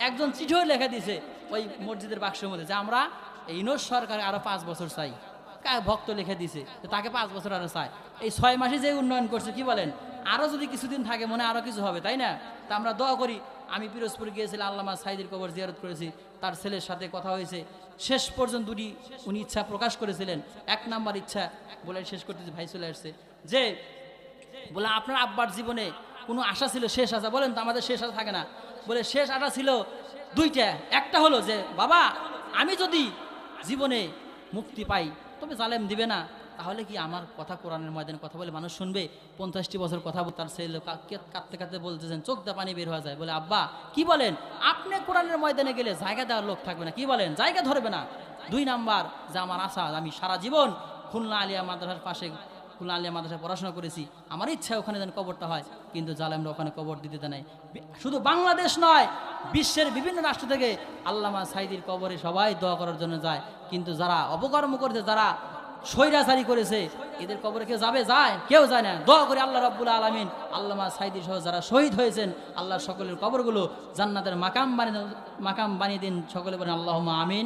একজন চিঠিও লেখা দিছে ওই মসজিদের বাক্সের মধ্যে যে আমরা এই ইউনূস সরকার আরো 5 বছর চাই। ভক্ত লিখে দিছে তাকে 5 বছর আরো চাই। এই 6 মাসে যে উন্নয়ন করছে কি বলেন, আরো যদি কিছুদিন থাকে মনে আরো কিছু হবে, তাই না? তা আমরা দোয়া করি। আমি পিরোজপুর গিয়েছিলাম, আল্লামা সাঈদীর কবর জিয়ারত করেছি, তার ছেলের সাথে কথা হয়েছে। শেষ পর্যন্ত উনি ইচ্ছা প্রকাশ করেছিলেন। 1 নাম্বার ইচ্ছা বলে শেষ করতেছি, ভাই চলে আসছে, যে বলে আপনার আব্বার জীবনে কোনো আশা ছিল, শেষ আশা? বলেন তো, আমাদের শেষ আশা থাকে না? বলে শেষ আশা ছিল 2টা। একটা হলো যে বাবা আমি যদি জীবনে মুক্তি পাই তবে জালেম দিবে না, তাহলে কি আমার কথা কোরআনের ময়দানে কথা বলে মানুষ শুনবে? 50টি বছর কথা বলে তার ছেলে কাঁদতে কাঁদতে বলতেছেন, চোখ দিয়ে পানি বের হয়ে যায়। বলে আব্বা কি বলেন, আপনি কোরআনের ময়দানে গেলে জায়গা দেওয়ার লোক থাকবে না, কি বলেন, জায়গা ধরবে না। 2 নাম্বার যে আমার আশা, আমি সারা জীবন খুলনা আলিয়া মাদ্রাসার পাশে খুলনা আলিয়া মাদ্রাসায় পড়াশোনা করেছি, আমার ইচ্ছা ওখানে যেন কবরটা হয়, কিন্তু জালেমরা ওখানে কবর দিতে দেয় নাই। শুধু বাংলাদেশ নয়, বিশ্বের বিভিন্ন রাষ্ট্র থেকে আল্লামা সাঈদীর কবরে সবাই দোয়া করার জন্য যায়, কিন্তু যারা অপকর্ম করেছে, যারা স্বৈরাচারী করেছে, এদের কবরে কেউ যাবে? যায়? কেউ যায় না। দোয়া করে আল্লাহ রাব্বুল আলামিন আল্লামা সাঈদী সহ যারা শহীদ হয়েছেন, আল্লাহ সকলের কবরগুলো জান্নাতের মাকাম বানিয়ে দিন। সকলে বলেন আল্লাহুম্মা আমিন।